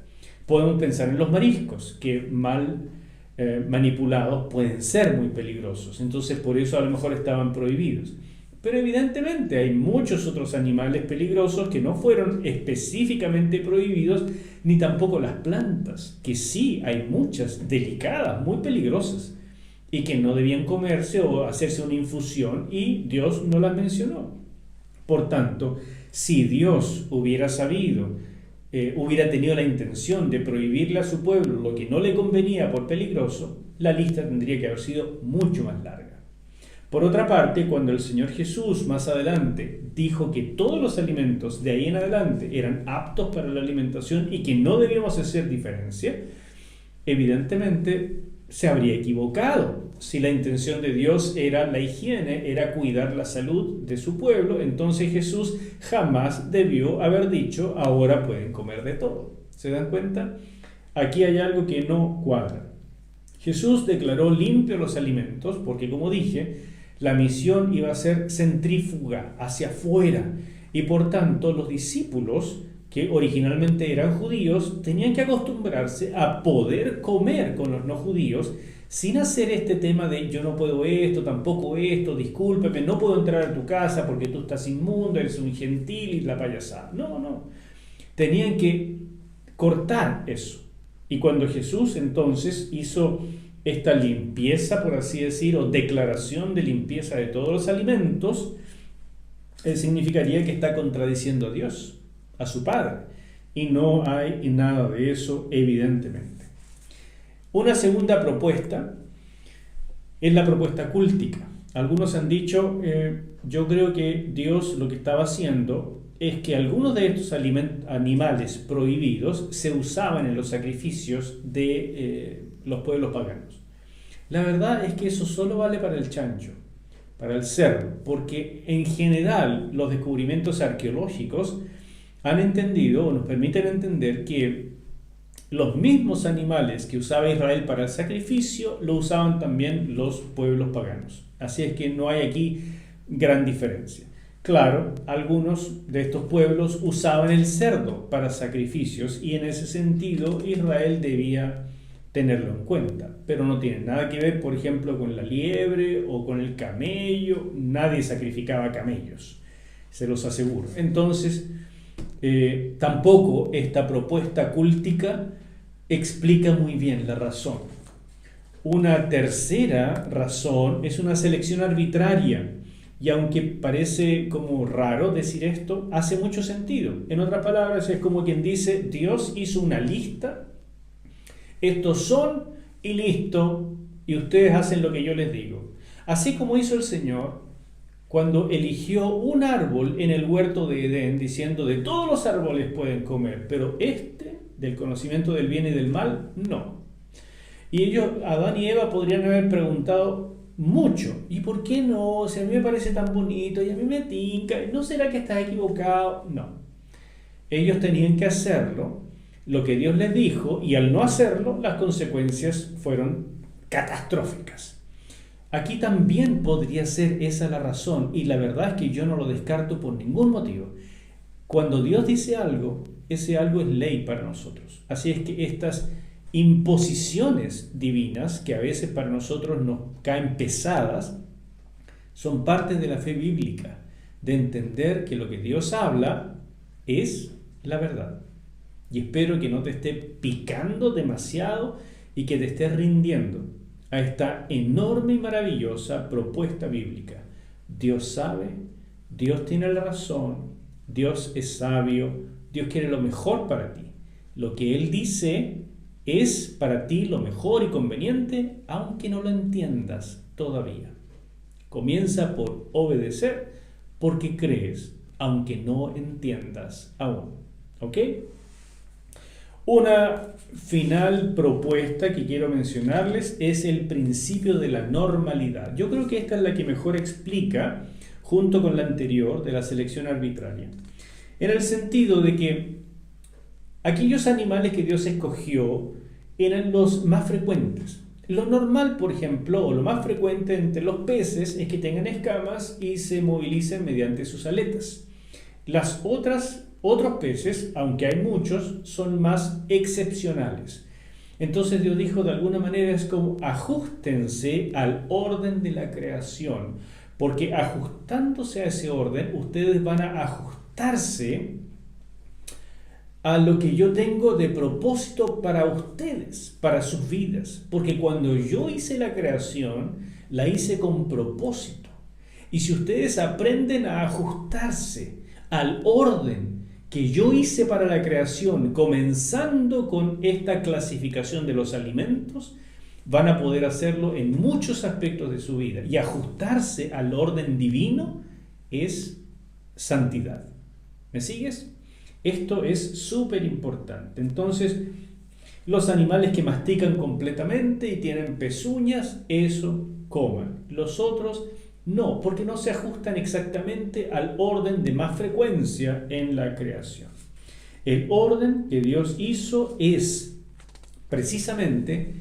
Podemos pensar en los mariscos, que mal manipulados pueden ser muy peligrosos. Entonces por eso a lo mejor estaban prohibidos. Pero evidentemente hay muchos otros animales peligrosos que no fueron específicamente prohibidos, ni tampoco las plantas, que sí hay muchas delicadas, muy peligrosas, y que no debían comerse o hacerse una infusión, y Dios no las mencionó. Por tanto, si Dios hubiera sabido, hubiera tenido la intención de prohibirle a su pueblo lo que no le convenía por peligroso, la lista tendría que haber sido mucho más larga. Por otra parte, cuando el Señor Jesús más adelante dijo que todos los alimentos de ahí en adelante eran aptos para la alimentación y que no debíamos hacer diferencia, evidentemente se habría equivocado. Si la intención de Dios era la higiene, era cuidar la salud de su pueblo, entonces Jesús jamás debió haber dicho, ahora pueden comer de todo. ¿Se dan cuenta? Aquí hay algo que no cuadra. Jesús declaró limpios los alimentos porque, como dije, la misión iba a ser centrífuga, hacia afuera, y por tanto los discípulos, que originalmente eran judíos, tenían que acostumbrarse a poder comer con los no judíos sin hacer este tema de yo no puedo esto, tampoco esto, discúlpeme, no puedo entrar a tu casa porque tú estás inmundo, eres un gentil y la payasada. No. Tenían que cortar eso. Y cuando Jesús entonces hizo esta limpieza, por así decir, o declaración de limpieza de todos los alimentos, significaría que está contradiciendo a Dios, a su Padre, y no hay nada de eso, evidentemente. Una segunda propuesta es la propuesta cúltica. Algunos han dicho, yo creo que Dios lo que estaba haciendo es que algunos de estos animales prohibidos se usaban en los sacrificios de los pueblos paganos. La verdad es que eso solo vale para el chancho, para el cerdo, porque en general los descubrimientos arqueológicos han entendido o nos permiten entender que los mismos animales que usaba Israel para el sacrificio lo usaban también los pueblos paganos. Así es que no hay aquí gran diferencia. Claro, algunos de estos pueblos usaban el cerdo para sacrificios y en ese sentido Israel debía tenerlo en cuenta, pero no tiene nada que ver, por ejemplo, con la liebre o con el camello. Nadie sacrificaba camellos, se los aseguro. Entonces, tampoco esta propuesta cúltica explica muy bien la razón. Una tercera razón es una selección arbitraria, y aunque parece como raro decir esto, hace mucho sentido. En otras palabras, es como quien dice, Dios hizo una lista, estos son y listo, y ustedes hacen lo que yo les digo. Así como hizo el Señor cuando eligió un árbol en el huerto de Edén, diciendo, de todos los árboles pueden comer, pero este, del conocimiento del bien y del mal, no. Y ellos, Adán y Eva, podrían haber preguntado mucho, ¿y por qué no? Si a mí me parece tan bonito y a mí me tinca, ¿no será que estás equivocado? No. Ellos tenían que hacerlo, lo que Dios les dijo, y al no hacerlo, las consecuencias fueron catastróficas. Aquí también podría ser esa la razón, y la verdad es que yo no lo descarto por ningún motivo. Cuando Dios dice algo, ese algo es ley para nosotros. Así es que estas imposiciones divinas, que a veces para nosotros nos caen pesadas, son parte de la fe bíblica, de entender que lo que Dios habla es la verdad. Y espero que no te esté picando demasiado y que te estés rindiendo a esta enorme y maravillosa propuesta bíblica. Dios sabe, Dios tiene la razón, Dios es sabio, Dios quiere lo mejor para ti. Lo que Él dice es para ti lo mejor y conveniente, aunque no lo entiendas todavía. Comienza por obedecer porque crees, aunque no entiendas aún. ¿Ok? Una final propuesta que quiero mencionarles es el principio de la normalidad. Yo creo que esta es la que mejor explica, junto con la anterior, de la selección arbitraria. En el sentido de que aquellos animales que Dios escogió eran los más frecuentes. Lo normal, por ejemplo, o lo más frecuente entre los peces es que tengan escamas y se movilicen mediante sus aletas. Otros peces, aunque hay muchos, son más excepcionales. Entonces Dios dijo, de alguna manera es como ajustense al orden de la creación, porque ajustándose a ese orden, ustedes van a ajustarse a lo que yo tengo de propósito para ustedes, para sus vidas. Porque cuando yo hice la creación, la hice con propósito. Y si ustedes aprenden a ajustarse al orden que yo hice para la creación, comenzando con esta clasificación de los alimentos, van a poder hacerlo en muchos aspectos de su vida. Y ajustarse al orden divino es santidad. ¿Me sigues? Esto es súper importante. Entonces, los animales que mastican completamente y tienen pezuñas, eso coman. Los otros no, porque no se ajustan exactamente al orden de más frecuencia en la creación. El orden que Dios hizo es precisamente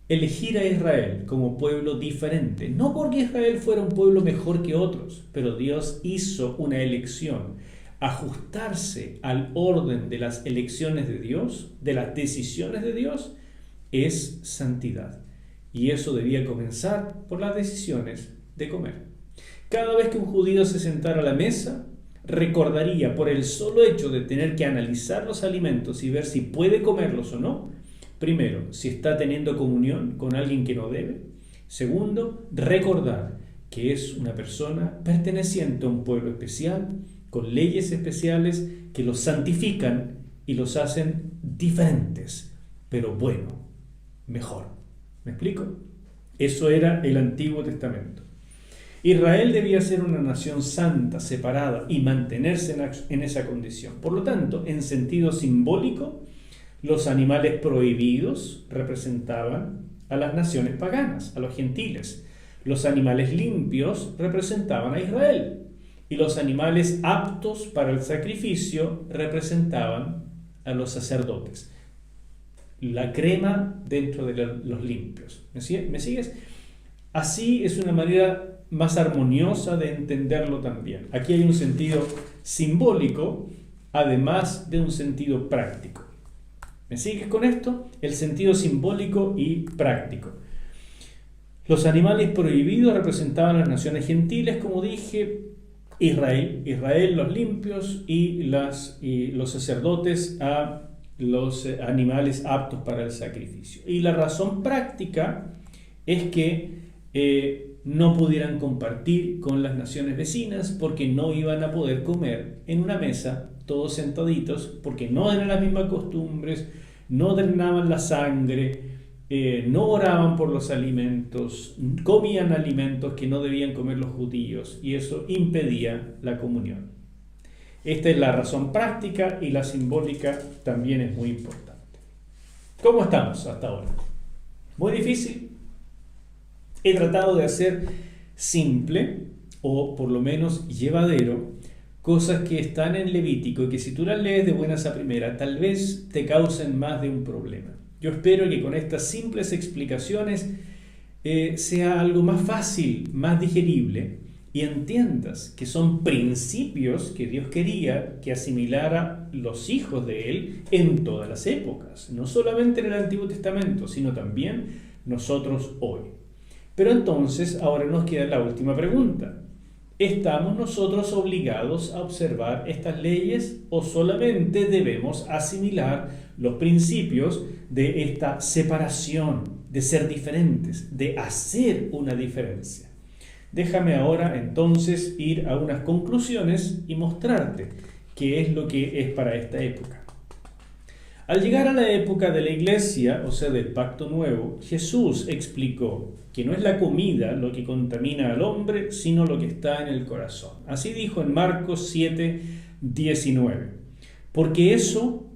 elegir a Israel como pueblo diferente. No porque Israel fuera un pueblo mejor que otros, pero Dios hizo una elección. Ajustarse al orden de las elecciones de Dios, de las decisiones de Dios, es santidad. Y eso debía comenzar por las decisiones de comer. Cada vez que un judío se sentara a la mesa, recordaría por el solo hecho de tener que analizar los alimentos y ver si puede comerlos o no. Primero, si está teniendo comunión con alguien que no debe. Segundo, recordar que es una persona perteneciente a un pueblo especial, con leyes especiales que los santifican y los hacen diferentes, pero bueno, mejor. ¿Me explico? Eso era el Antiguo Testamento. Israel debía ser una nación santa, separada y mantenerse en esa condición. Por lo tanto, en sentido simbólico, los animales prohibidos representaban a las naciones paganas, a los gentiles. Los animales limpios representaban a Israel. Y los animales aptos para el sacrificio representaban a los sacerdotes. La crema dentro de los limpios. ¿Me sigues? Así es una manera más armoniosa de entenderlo también. Aquí hay un sentido simbólico, además de un sentido práctico. ¿Me sigues con esto? El sentido simbólico y práctico. Los animales prohibidos representaban a las naciones gentiles, como dije, Israel los limpios y los sacerdotes a los animales aptos para el sacrificio. Y la razón práctica es que no pudieran compartir con las naciones vecinas porque no iban a poder comer en una mesa todos sentaditos porque no eran las mismas costumbres, no drenaban la sangre, no oraban por los alimentos, comían alimentos que no debían comer los judíos y eso impedía la comunión. Esta es la razón práctica y la simbólica también es muy importante. ¿Cómo estamos hasta ahora? ¿Muy difícil? He tratado de hacer simple o por lo menos llevadero cosas que están en Levítico y que si tú las lees de buenas a primera tal vez te causen más de un problema. Yo espero que con estas simples explicaciones sea algo más fácil, más digerible y entiendas que son principios que Dios quería que asimilara los hijos de Él en todas las épocas, no solamente en el Antiguo Testamento, sino también nosotros hoy. Pero entonces ahora nos queda la última pregunta. ¿Estamos nosotros obligados a observar estas leyes o solamente debemos asimilar los principios de esta separación, de ser diferentes, de hacer una diferencia? Déjame ahora entonces ir a unas conclusiones y mostrarte qué es lo que es para esta época. Al llegar a la época de la iglesia, o sea del Pacto Nuevo, Jesús explicó que no es la comida lo que contamina al hombre, sino lo que está en el corazón. Así dijo en Marcos 7:19. Porque eso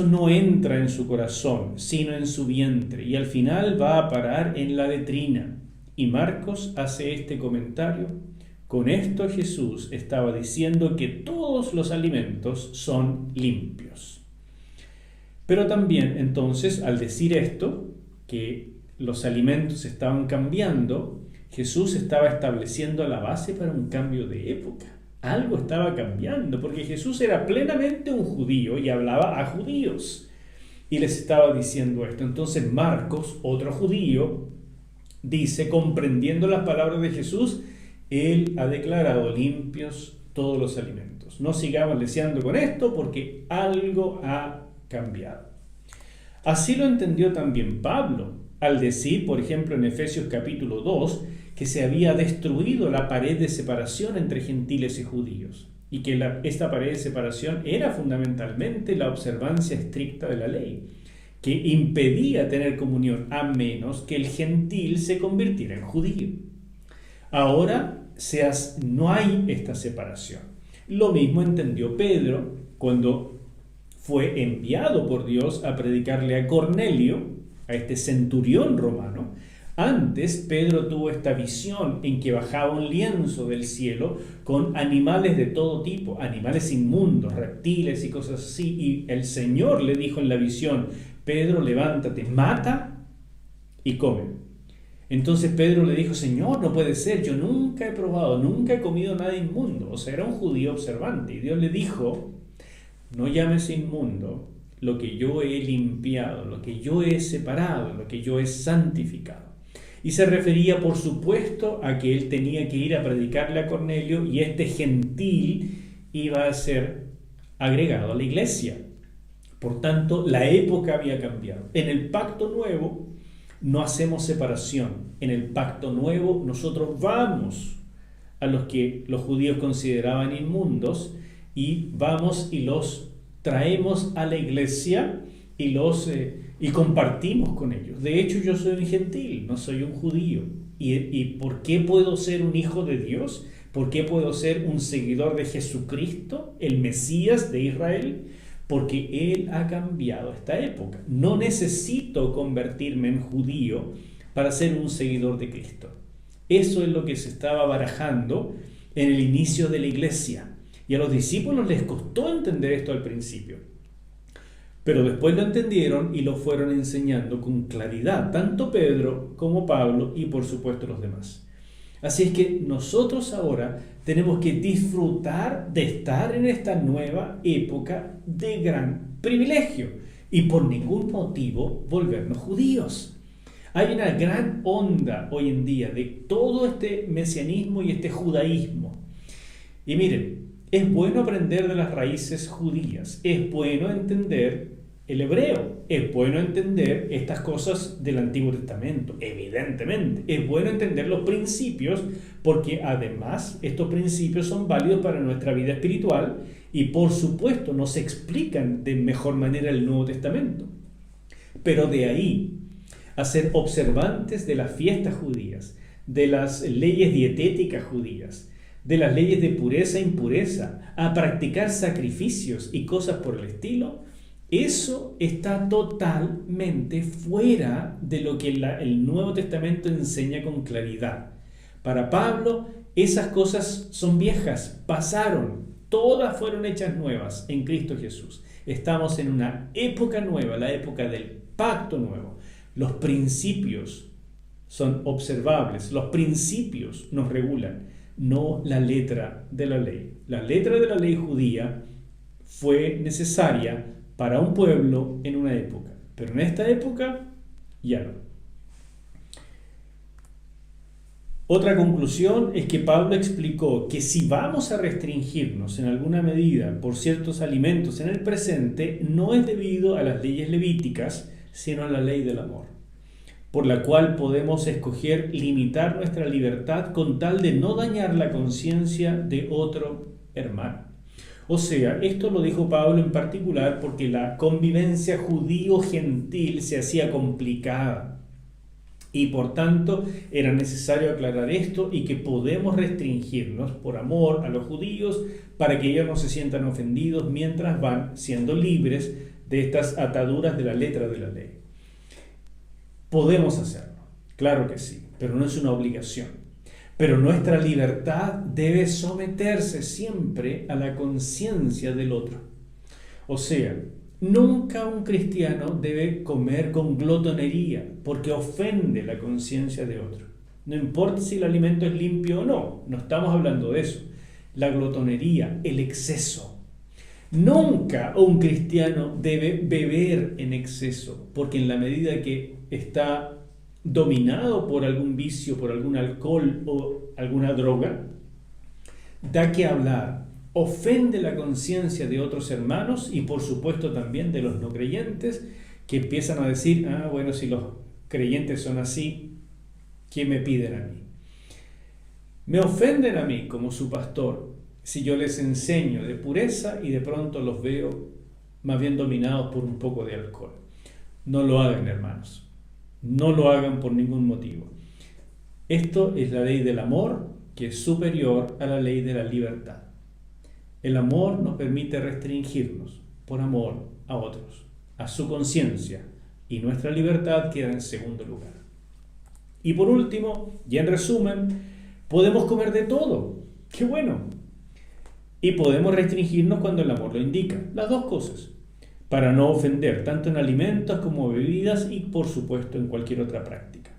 no entra en su corazón, sino en su vientre, y al final va a parar en la letrina. Y Marcos hace este comentario. Con esto Jesús estaba diciendo que todos los alimentos son limpios. Pero también entonces al decir esto, que los alimentos estaban cambiando, Jesús estaba estableciendo la base para un cambio de época. Algo estaba cambiando, porque Jesús era plenamente un judío y hablaba a judíos. y les estaba diciendo esto. Entonces Marcos, otro judío, dice, comprendiendo las palabras de Jesús, Él ha declarado limpios todos los alimentos. No sigamos leseando con esto porque algo ha cambiado. Así lo entendió también Pablo, al decir, por ejemplo, en Efesios capítulo 2, que se había destruido la pared de separación entre gentiles y judíos, y que esta pared de separación era fundamentalmente la observancia estricta de la ley, que impedía tener comunión a menos que el gentil se convirtiera en judío. Ahora no hay esta separación. Lo mismo entendió Pedro cuando fue enviado por Dios a predicarle a Cornelio, a este centurión romano. Antes Pedro tuvo esta visión en que bajaba un lienzo del cielo con animales de todo tipo, animales inmundos, reptiles y cosas así, y el Señor le dijo en la visión: Pedro, levántate, mata y come. Entonces Pedro le dijo: Señor, no puede ser, yo nunca he probado, nunca he comido nada inmundo. O sea, era un judío observante, y Dios le dijo: no llames inmundo lo que yo he limpiado, lo que yo he separado, lo que yo he santificado. Y se refería, por supuesto, a que él tenía que ir a predicarle a Cornelio, y este gentil iba a ser agregado a la iglesia. Por tanto, la época había cambiado. En el pacto nuevo no hacemos separación. En el pacto nuevo nosotros vamos a los que los judíos consideraban inmundos, y vamos y los traemos a la iglesia y compartimos con ellos. De hecho, yo soy un gentil, no soy un judío. ¿Y por qué puedo ser un hijo de Dios? ¿Por qué puedo ser un seguidor de Jesucristo, el Mesías de Israel? Porque Él ha cambiado esta época. No necesito convertirme en judío para ser un seguidor de Cristo. Eso es lo que se estaba barajando en el inicio de la iglesia. Y a los discípulos les costó entender esto al principio. Pero después lo entendieron y lo fueron enseñando con claridad, tanto Pedro como Pablo y por supuesto los demás. Así es que nosotros ahora tenemos que disfrutar de estar en esta nueva época de gran privilegio y por ningún motivo volvernos judíos. Hay una gran onda hoy en día de todo este mesianismo y este judaísmo. Y miren, es bueno aprender de las raíces judías, es bueno entender el hebreo, es bueno entender estas cosas del Antiguo Testamento, evidentemente. Es bueno entender los principios porque además estos principios son válidos para nuestra vida espiritual y por supuesto nos explican de mejor manera el Nuevo Testamento. Pero de ahí a ser observantes de las fiestas judías, de las leyes dietéticas judías, de las leyes de pureza e impureza, a practicar sacrificios y cosas por el estilo, eso está totalmente fuera de lo que el Nuevo Testamento enseña con claridad. Para Pablo, esas cosas son viejas, pasaron, todas fueron hechas nuevas en Cristo Jesús. Estamos en una época nueva, la época del pacto nuevo. Los principios son observables, los principios nos regulan, no la letra de la ley. La letra de la ley judía fue necesaria para un pueblo en una época, pero en esta época ya no. Otra conclusión es que Pablo explicó que si vamos a restringirnos en alguna medida por ciertos alimentos en el presente, no es debido a las leyes levíticas, sino a la ley del amor, por la cual podemos escoger limitar nuestra libertad con tal de no dañar la conciencia de otro hermano. O sea, esto lo dijo Pablo en particular porque la convivencia judío-gentil se hacía complicada y por tanto era necesario aclarar esto y que podemos restringirnos por amor a los judíos para que ellos no se sientan ofendidos mientras van siendo libres de estas ataduras de la letra de la ley. Podemos hacerlo, claro que sí, pero no es una obligación. Pero nuestra libertad debe someterse siempre a la conciencia del otro. O sea, nunca un cristiano debe comer con glotonería porque ofende la conciencia de otro. No importa si el alimento es limpio o no, no estamos hablando de eso. La glotonería, el exceso. Nunca un cristiano debe beber en exceso, porque en la medida que está dominado por algún vicio, por algún alcohol o alguna droga, da que hablar, ofende la conciencia de otros hermanos y por supuesto también de los no creyentes, que empiezan a decir, bueno, si los creyentes son así, ¿qué me piden a mí? Me ofenden a mí como su pastor si yo les enseño de pureza y de pronto los veo más bien dominados por un poco de alcohol. No lo hagan, hermanos. No lo hagan por ningún motivo. Esto es la ley del amor, que es superior a la ley de la libertad. El amor nos permite restringirnos por amor a otros, a su conciencia, y nuestra libertad queda en segundo lugar. Y por último, y en resumen, podemos comer de todo. ¡Qué bueno! Y podemos restringirnos cuando el amor lo indica. Las dos cosas. Para no ofender, tanto en alimentos como bebidas y por supuesto en cualquier otra práctica.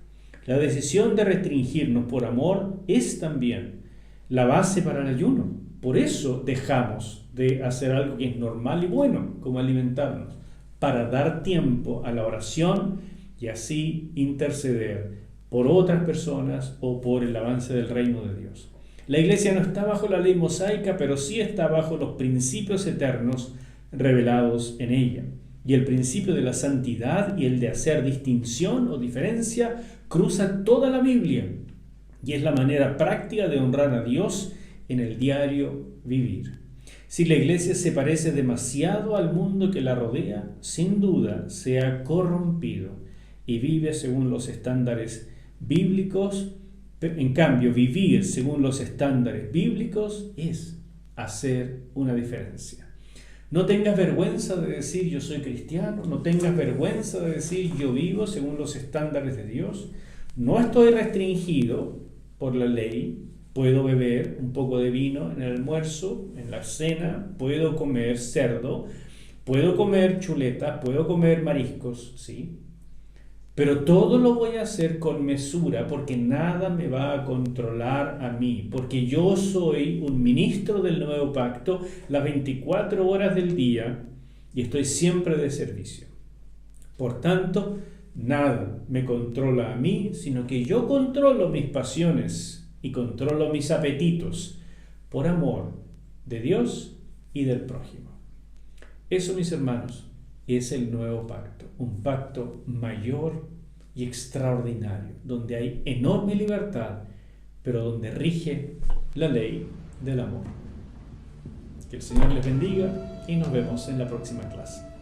La decisión de restringirnos por amor es también la base para el ayuno. Por eso dejamos de hacer algo que es normal y bueno, como alimentarnos, para dar tiempo a la oración y así interceder por otras personas o por el avance del reino de Dios. La Iglesia no está bajo la ley mosaica, pero sí está bajo los principios eternos revelados en ella. Y el principio de la santidad y el de hacer distinción o diferencia cruza toda la Biblia y es la manera práctica de honrar a Dios en el diario vivir. Si la Iglesia se parece demasiado al mundo que la rodea, sin duda se ha corrompido y vive según los estándares bíblicos. En cambio, vivir según los estándares bíblicos es hacer una diferencia. No tengas vergüenza de decir yo soy cristiano, no tengas vergüenza de decir yo vivo según los estándares de Dios. No estoy restringido por la ley, puedo beber un poco de vino en el almuerzo, en la cena, puedo comer cerdo, puedo comer chuletas, puedo comer mariscos, ¿sí? Pero todo lo voy a hacer con mesura porque nada me va a controlar a mí, porque yo soy un ministro del nuevo pacto las 24 horas del día y estoy siempre de servicio. Por tanto, nada me controla a mí, sino que yo controlo mis pasiones y controlo mis apetitos por amor de Dios y del prójimo. Eso, mis hermanos, es el nuevo pacto, un pacto mayor y extraordinario, donde hay enorme libertad, pero donde rige la ley del amor. Que el Señor les bendiga y nos vemos en la próxima clase.